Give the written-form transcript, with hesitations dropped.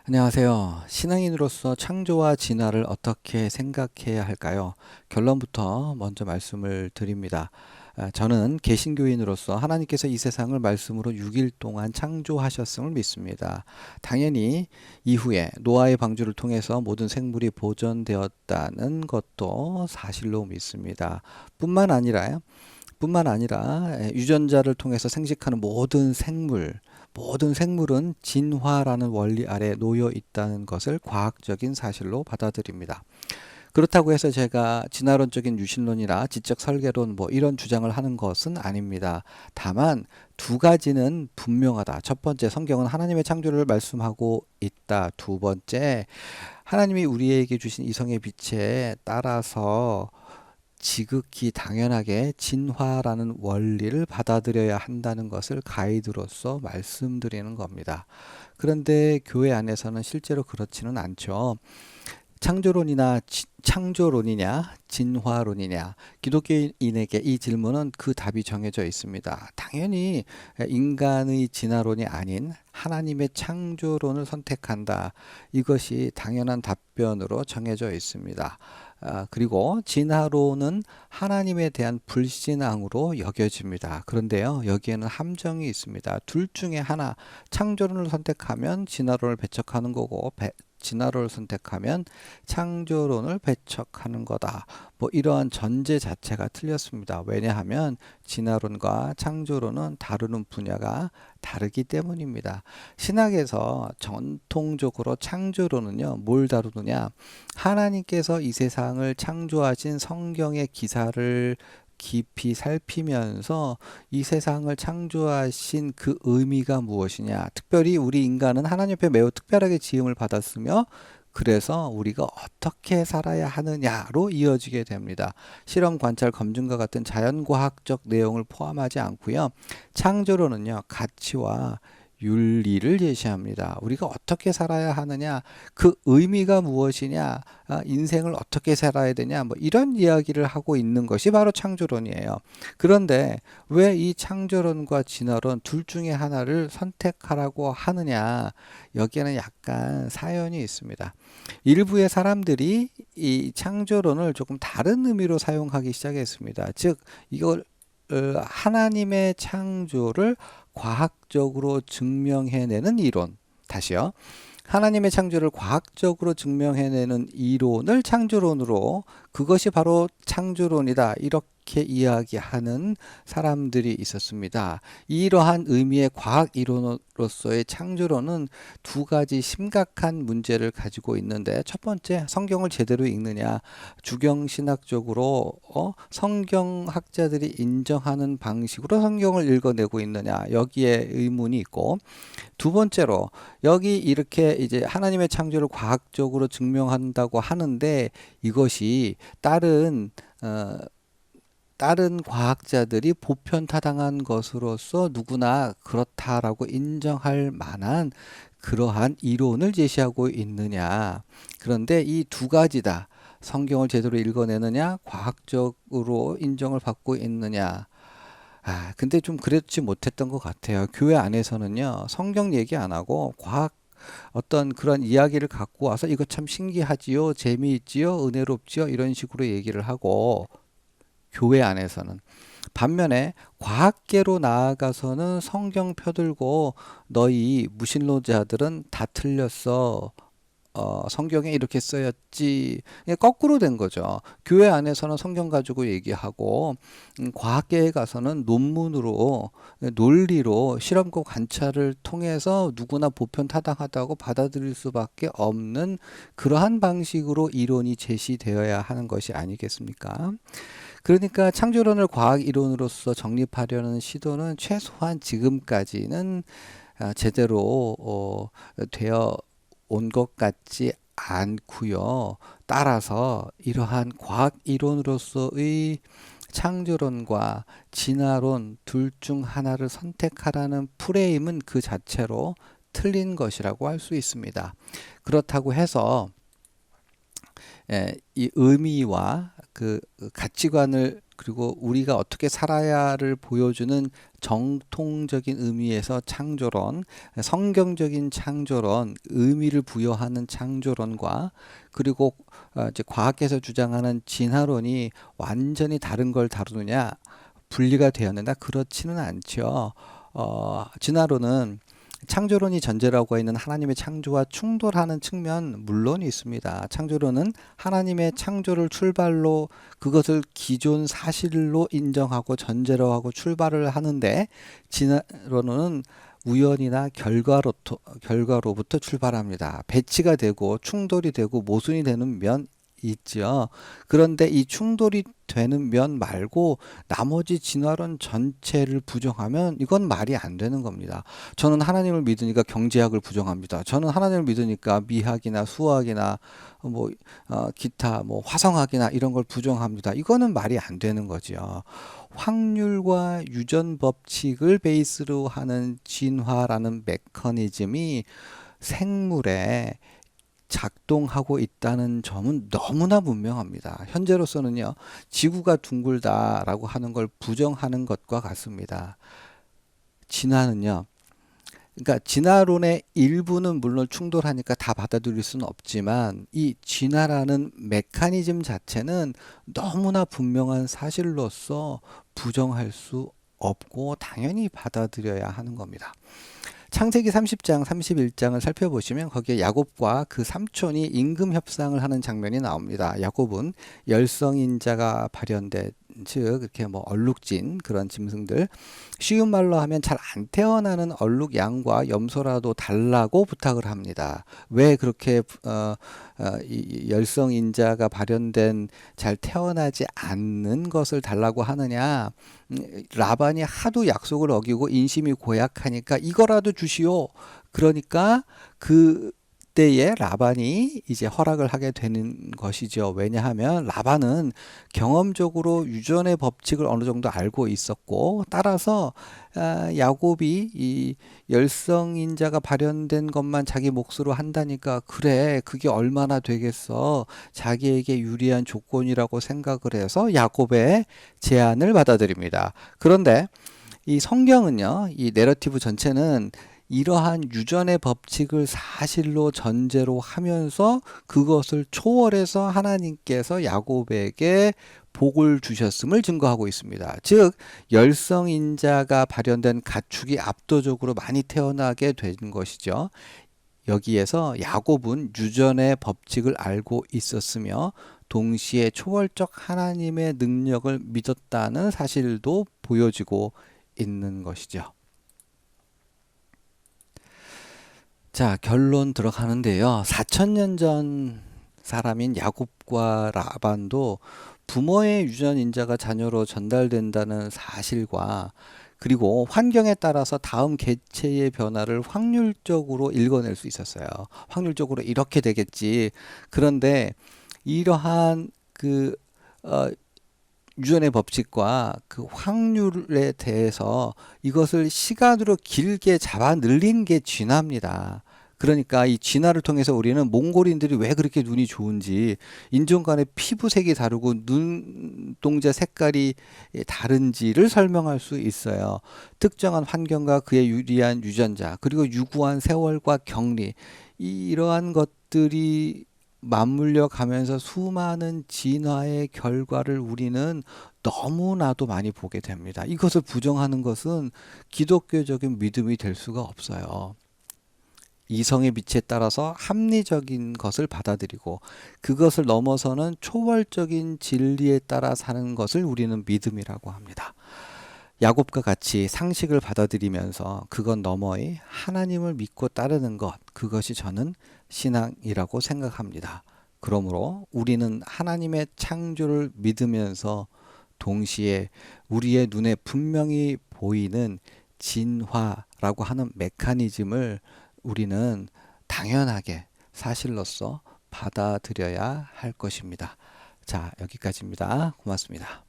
안녕하세요. 신앙인으로서 창조와 진화를 어떻게 생각해야 할까요? 결론부터 먼저 말씀을 드립니다. 저는 개신교인으로서 하나님께서 이 세상을 말씀으로 6일 동안 창조하셨음을 믿습니다. 당연히 이후에 노아의 방주를 통해서 모든 생물이 보존되었다는 것도 사실로 믿습니다. 뿐만 아니라 유전자를 통해서 생식하는 모든 생물은 진화라는 원리 아래 놓여 있다는 것을 과학적인 사실로 받아들입니다. 그렇다고 해서 제가 진화론적인 유신론이나 지적 설계론 이런 주장을 하는 것은 아닙니다. 다만 두 가지는 분명하다. 첫 번째, 성경은 하나님의 창조를 말씀하고 있다. 두 번째, 하나님이 우리에게 주신 이성의 빛에 따라서 지극히 당연하게 진화라는 원리를 받아들여야 한다는 것을 가이드로서 말씀드리는 겁니다. 그런데 교회 안에서는 실제로 그렇지는 않죠. 창조론이냐, 진화론이냐, 기독교인에게 이 질문은 그 답이 정해져 있습니다. 당연히 인간의 진화론이 아닌 하나님의 창조론을 선택한다. 이것이 당연한 답변으로 정해져 있습니다. 그리고 진화론은 하나님에 대한 불신앙으로 여겨집니다. 그런데요, 여기에는 함정이 있습니다. 둘 중에 하나, 창조론을 선택하면 진화론을 배척하는 거고, 진화론을 선택하면 창조론을 배척하는 거다. 이러한 전제 자체가 틀렸습니다. 왜냐하면 진화론과 창조론은 다루는 분야가 다르기 때문입니다. 신학에서 전통적으로 창조론은요, 뭘 다루느냐? 하나님께서 이 세상을 창조하신 성경의 기사를 깊이 살피면서 이 세상을 창조하신 그 의미가 무엇이냐. 특별히 우리 인간은 하나님 앞에 매우 특별하게 지음을 받았으며 그래서 우리가 어떻게 살아야 하느냐로 이어지게 됩니다. 실험, 관찰, 검증과 같은 자연과학적 내용을 포함하지 않고요. 창조론은요, 가치와 윤리를 제시합니다. 우리가 어떻게 살아야 하느냐, 그 의미가 무엇이냐, 인생을 어떻게 살아야 되냐, 이런 이야기를 하고 있는 것이 바로 창조론이에요. 그런데 왜 이 창조론과 진화론 둘 중에 하나를 선택하라고 하느냐, 여기에는 약간 사연이 있습니다. 일부의 사람들이 이 창조론을 조금 다른 의미로 사용하기 시작했습니다. 즉, 이걸 하나님의 창조를 과학적으로 증명해내는 이론. 다시요. 하나님의 창조를 과학적으로 증명해내는 이론을 창조론으로, 그것이 바로 창조론이다, 이렇게 이야기하는 사람들이 있었습니다. 이러한 의미의 과학 이론으로서의 창조론은 두 가지 심각한 문제를 가지고 있는데, 첫 번째, 성경을 제대로 읽느냐, 주경신학적으로 성경학자들이 인정하는 방식으로 성경을 읽어내고 있느냐, 여기에 의문이 있고, 두 번째로, 여기 이렇게 이제 하나님의 창조를 과학적으로 증명한다고 하는데 이것이 다른 과학자들이 보편타당한 것으로서 누구나 그렇다라고 인정할 만한 그러한 이론을 제시하고 있느냐. 그런데 이 두 가지다. 성경을 제대로 읽어내느냐, 과학적으로 인정을 받고 있느냐. 근데 좀 그렇지 못했던 것 같아요. 교회 안에서는요, 성경 얘기 안 하고 어떤 그런 이야기를 갖고 와서 이거 참 신기하지요, 재미있지요, 은혜롭지요, 이런 식으로 얘기를 하고, 교회 안에서는. 반면에 과학계로 나아가서는 성경 펴들고 너희 무신론자들은 다 틀렸어. 성경에 이렇게 쓰였지. 이게 거꾸로 된 거죠. 교회 안에서는 성경 가지고 얘기하고, 과학계에 가서는 논문으로, 논리로 실험과 관찰을 통해서 누구나 보편타당하다고 받아들일 수밖에 없는 그러한 방식으로 이론이 제시되어야 하는 것이 아니겠습니까? 그러니까 창조론을 과학 이론으로서 정립하려는 시도는 최소한 지금까지는 제대로 되어 온 것 같지 않고요. 따라서 이러한 과학 이론으로서의 창조론과 진화론 둘 중 하나를 선택하라는 프레임은 그 자체로 틀린 것이라고 할 수 있습니다. 그렇다고 해서 이 의미와 그 가치관을 그리고 우리가 어떻게 살아야를 보여주는 정통적인 의미에서 창조론, 성경적인 창조론, 의미를 부여하는 창조론과 그리고 이제 과학계에서 주장하는 진화론이 완전히 다른 걸 다루느냐 분리가 되었는데 그렇지는 않죠. 진화론은 창조론이 전제라고 하고 있는 하나님의 창조와 충돌하는 측면 물론 있습니다. 창조론은 하나님의 창조를 출발로 그것을 기존 사실로 인정하고 전제로 하고 출발을 하는데 진화론은 우연이나 결과로부터 출발합니다. 배치가 되고 충돌이 되고 모순이 되는 면 있죠. 그런데 이 충돌이 되는 면 말고 나머지 진화론 전체를 부정하면 이건 말이 안 되는 겁니다. 저는 하나님을 믿으니까 경제학을 부정합니다. 저는 하나님을 믿으니까 미학이나 수학이나 뭐 기타 뭐 화성학이나 이런 걸 부정합니다. 이거는 말이 안 되는 거죠. 확률과 유전 법칙을 베이스로 하는 진화라는 메커니즘이 생물에 작동하고 있다는 점은 너무나 분명합니다. 현재로서는요, 지구가 둥글다라고 하는 걸 부정하는 것과 같습니다. 진화는요, 그러니까 진화론의 일부는 물론 충돌하니까 다 받아들일 수는 없지만 이 진화라는 메커니즘 자체는 너무나 분명한 사실로서 부정할 수 없고 당연히 받아들여야 하는 겁니다. 창세기 30장, 31장을 살펴보시면 거기에 야곱과 그 삼촌이 임금 협상을 하는 장면이 나옵니다. 야곱은 열성인자가 발현된 즉 이렇게 뭐 얼룩진 그런 짐승들 쉬운 말로 하면 잘 안 태어나는 얼룩 양과 염소라도 달라고 부탁을 합니다. 왜 그렇게 이 열성인자가 발현된 잘 태어나지 않는 것을 달라고 하느냐? 라반이 하도 약속을 어기고 인심이 고약하니까 이거라도 주시오. 그러니까 그때에 라반이 이제 허락을 하게 되는 것이죠. 왜냐하면 라반은 경험적으로 유전의 법칙을 어느 정도 알고 있었고 따라서 야곱이 이 열성인자가 발현된 것만 자기 몫으로 한다니까 그래 그게 얼마나 되겠어 자기에게 유리한 조건이라고 생각을 해서 야곱의 제안을 받아들입니다. 그런데 이 성경은요, 이 내러티브 전체는 이러한 유전의 법칙을 사실로 전제로 하면서 그것을 초월해서 하나님께서 야곱에게 복을 주셨음을 증거하고 있습니다. 즉 열성인자가 발현된 가축이 압도적으로 많이 태어나게 된 것이죠. 여기에서 야곱은 유전의 법칙을 알고 있었으며 동시에 초월적 하나님의 능력을 믿었다는 사실도 보여지고 있는 것이죠. 자, 결론 들어가는데요. 4,000년 전 사람인 야곱과 라반도 부모의 유전 인자가 자녀로 전달된다는 사실과 그리고 환경에 따라서 다음 개체의 변화를 확률적으로 읽어낼 수 있었어요. 확률적으로 이렇게 되겠지. 그런데 이러한 유전의 법칙과 그 확률에 대해서 이것을 시간으로 길게 잡아 늘린 게 진화입니다. 그러니까 이 진화를 통해서 우리는 몽골인들이 왜 그렇게 눈이 좋은지 인종 간의 피부색이 다르고 눈동자 색깔이 다른지를 설명할 수 있어요. 특정한 환경과 그에 유리한 유전자 그리고 유구한 세월과 격리 이러한 것들이 맞물려 가면서 수많은 진화의 결과를 우리는 너무나도 많이 보게 됩니다. 이것을 부정하는 것은 기독교적인 믿음이 될 수가 없어요. 이성의 빛에 따라서 합리적인 것을 받아들이고 그것을 넘어서는 초월적인 진리에 따라 사는 것을 우리는 믿음이라고 합니다. 야곱과 같이 상식을 받아들이면서 그것 너머의 하나님을 믿고 따르는 것, 그것이 저는 신앙이라고 생각합니다. 그러므로 우리는 하나님의 창조를 믿으면서 동시에 우리의 눈에 분명히 보이는 진화라고 하는 메커니즘을 우리는 당연하게 사실로서 받아들여야 할 것입니다. 자, 여기까지입니다. 고맙습니다.